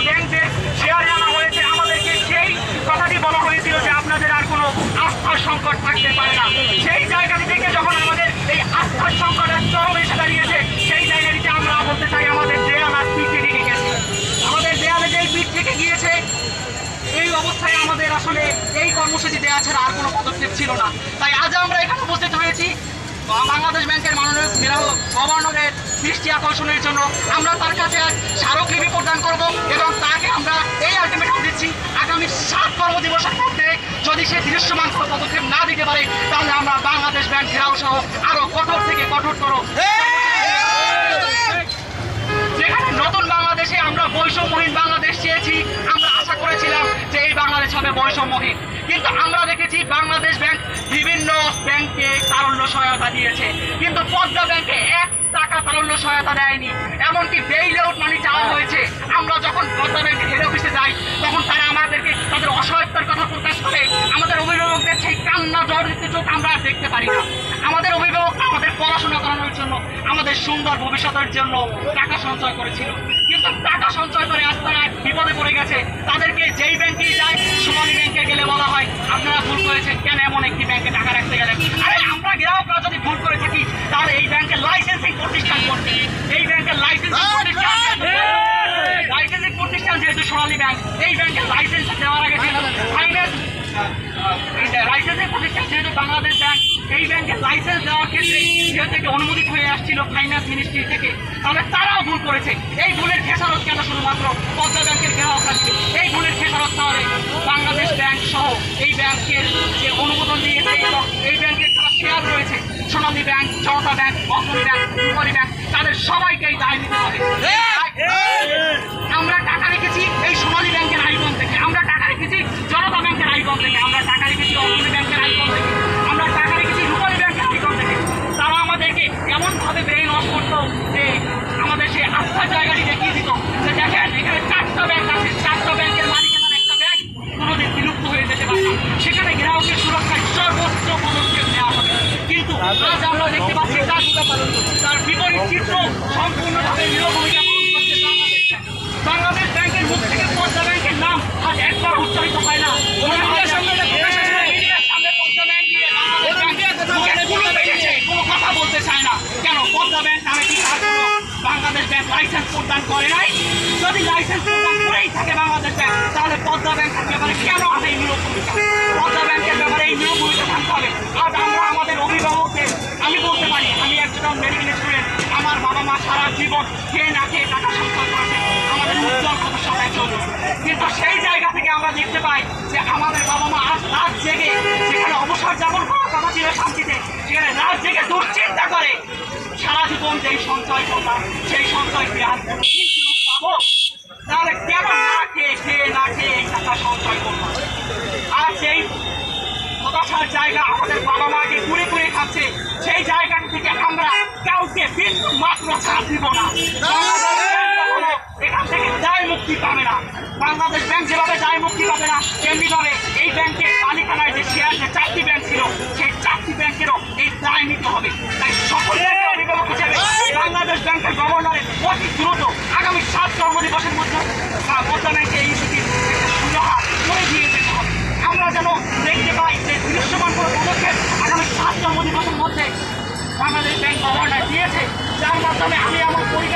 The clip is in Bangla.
ব্যাংকদের শেয়ারে আনা হয়েছে। আমাদেরকে সেই কথাটি বলা হয়েছিল যে আপনাদের আর কোনো আস্থার সংকট থাকতে পারে না। সেই জায়গাটি থেকে যখন আমাদের এই আস্থার সংকটের চরমে এসে দাঁড়িয়েছে, সেই জায়গাটিতে আমরা বলতে চাই আমাদের দেয়াল আর পিঠে রেখে গেছে। আমাদের দেয়ালে যেই পিঠ থেকে গিয়েছে, এই অবস্থায় আমাদের আসলে এই কর্মসূচি দেওয়া ছাড়া আর কোনো পদক্ষেপ ছিল না। তাই আজ আমরা এখানে উপস্থিত হয়েছি বাংলাদেশ ব্যাংকের মাননীয় গভর্নরের দৃষ্টি আকর্ষণের জন্য। আমরা তার কাছে স্মারকলিপি প্রদান করব এবং তাকে আমরা এই আলটিমেটাম দিচ্ছি, আগামী 7 কর্মদিবসের মধ্যে যদি সে দৃশ্যমান কোনো পদক্ষেপ না দিতে পারে, তাহলে আমরা বাংলাদেশ ব্যাংক ঘেরাও সহ আরো কঠোর থেকে কঠোরতর, যেখানে নতুন বাংলাদেশে আমরা বৈষম্যহীন বাংলাদেশ চেয়েছি। আমরা আশা করেছিলাম যে এই বাংলাদেশ হবে বৈষম্যহীন, কিন্তু আমরা দেখেছি বাংলাদেশ ব্যাংক বিভিন্ন ব্যাংকে তারল্য সহায়তা দিয়েছে, কিন্তু পদ্মা ব্যাংকে 1 টাকা তারল্য সহায়তা দেয়নি। এমনকি বেইল আউট মানি চাওয়া হয়েছে। আমরা যখন পদ্মা ব্যাংকের হেড অফিসে যাই, তখন তারা আমাদেরকে তাদের অসহায়তার কথা প্রকাশ করে। আমাদের অভিভাবকদের সেই কান্না জড়িত চোখ আমরা আর দেখতে পারি না। আমাদের অভিভাবক আমাদের পড়াশোনা করানোর জন্য, আমাদের সুন্দর ভবিষ্যতের জন্য টাকা সঞ্চয় করেছিল, কিন্তু টাকা সঞ্চয় করে আজ তারা বিপদে পড়ে গেছে। তাদেরকে যেই ব্যাংকেই যায়, সোনালী ব্যাংকে গেলে বলা হয় আপনারা ভুল করেছেন, কেন এমন একটি ব্যাংকে টাকা রাখতে গেলেন। আরে আমরা গ্রাহকরা যদি ভুল করে থাকি, তাহলে এই ব্যাংকের লাইসেন্সিং প্রতিষ্ঠান করতে, এই ব্যাংকের লাইসেন্সিং প্রতিষ্ঠান যেহেতু সোনালী ব্যাংক, এই ব্যাংকের লাইসেন্স দেওয়ার আগে ছিল ফাইন্যান্স লাইসেন্সিং প্রতিষ্ঠান যেহেতু বাংলাদেশ ব্যাংক, এই ব্যাংকের লাইসেন্স দেওয়ার ক্ষেত্রে যেহেতু অনুমোদিত হয়ে আসছিল ফাইন্যান্স মিনিস্ট্রি থেকে, তাহলে তারাও ভুল করেছে। এই ভুলের খেসারত কেন শুধুমাত্র পদ্মা ব্যাংকের গ্রাহকরা দিবে? এই ভুলের খেসারত তাহলে বাংলাদেশ ব্যাংক সহ এই ব্যাংকের যে অনুমোদন দিয়েছে এবং এই ব্যাংকের যারা শেয়ার রয়েছে, সোনালী ব্যাংক, জনতা ব্যাংক, অগ্রণী ব্যাংক, রূপালী ব্যাংক, তাদের সবাইকেই দায় নিতে হবে। আমরা টাকা রেখেছি এই সোনালী ব্যাংকের আইকন থেকে, আমরা টাকা রেখেছি জনতা ব্যাংকের আইকন থেকে, আমরা টাকা রেখেছি অগ্রণী ব্যাংকের আইকন থেকে, আমরা টাকা রেখেছি রূপালী ব্যাংকের আইকন থেকে। তারা আমাদেরকে এমনভাবে ব্রেন ওয়াশ করতো যে আমাদের সেই আস্থার জায়গাটি দেখিয়ে দিত যে দেখেন এখানে 4টা ব্যাংক আছে, 4টা ব্যাংকের মালিকানার একটা ব্যাংক কোনোদিন বিলুপ্ত হয়ে যেতে পারে না, সেখানে গ্রাহকের সুরক্ষায় সর্বোচ্চ পদক্ষেপ নেওয়া হবে। কিন্তু আজ আমরা দেখতে পাচ্ছি তার বিপরীত চিত্র সম্পূর্ণভাবে নীরব ভূমিকা পালন করছে বাংলাদেশ ব্যাংক। বাংলাদেশ ব্যাংকের মুখ থেকে পদ্মা ব্যাংকের নাম আজ একবার উচ্চারিত হয় না। কোনো কথা বলতে চায় না। কেন? পদ্মা ব্যাংক নামে কি তার কোনো বাংলাদেশ ব্যাংক লাইসেন্স প্রদান করে নাই? যদি লাইসেন্স প্রদান করেই থাকে বাংলাদেশ ব্যাংক, তাহলে পদ্মা ব্যাংকের ব্যাপারে কেন আছে এই নীরব ভূমিকা? পদ্মা ব্যাংকের ব্যাপারে এই নীরব ভূমিকা থাকতে হবে। আজ আমরা আমাদের অভিভাবকদের, আমি বলতে পারি আমি একজন মেডিকেল স্টুডেন্ট, আমার বাবা মা সারা জীবন খেয়ে না খেয়ে টাকা সঞ্চয় করেছে আমাদের উজ্জ্বল ভবিষ্যৎ একজন, কিন্তু সেই জায়গা থেকে আমরা দেখতে পাই যে আমাদের বাবা মা আজ রাত জেগে, যেখানে অবসর যাপন করার কথা ছিল শান্তিতে, সেখানে রাত জেগে দুশ্চিন্তা করে সারা জীবন যেই সঞ্চয় করলাম সেই সঞ্চয় কি আর পাবো? তাহলে কেন না খেয়ে না খেয়ে এই টাকা সঞ্চয় করলাম? আর সেই হতাশার জায়গা আমাদের বাবা মাকে ঘুরে ঘুরে খাচ্ছে, সেই জায়গাটি থেকে আমরা কাউকে বিন্দু মাত্র ছাড় দিব না। এখান থেকে দায় মুক্তি পাবে না। বাংলাদেশ ব্যাংক যেভাবে দায় মুক্তি পাবে না, তেমনি ভাবে এই ব্যাংকের মালিকানায় যে শেয়ার, যে 4টি ব্যাংক ছিল, সেই 4টি ব্যাংকেরও এই দায় নিতে হবে। তাই সকলের অভিভাবক হিসেবে বাংলাদেশ ব্যাংকের গভর্নরের অতি দ্রুত আগামী 7 কর্মদিবসের মধ্যে পদ্মা ব্যাংকে এই নীতির একটা সুরাহা করে দিয়ে যেতে হবে। আমরা যেন দেখতে পাই যে দৃশ্যমান কোনো পদক্ষেপ আগামী 7 কর্মদিবসের মধ্যে বাংলাদেশ ব্যাংক গভর্নর দিয়েছে, যার মাধ্যমে আমি আমার পরিবার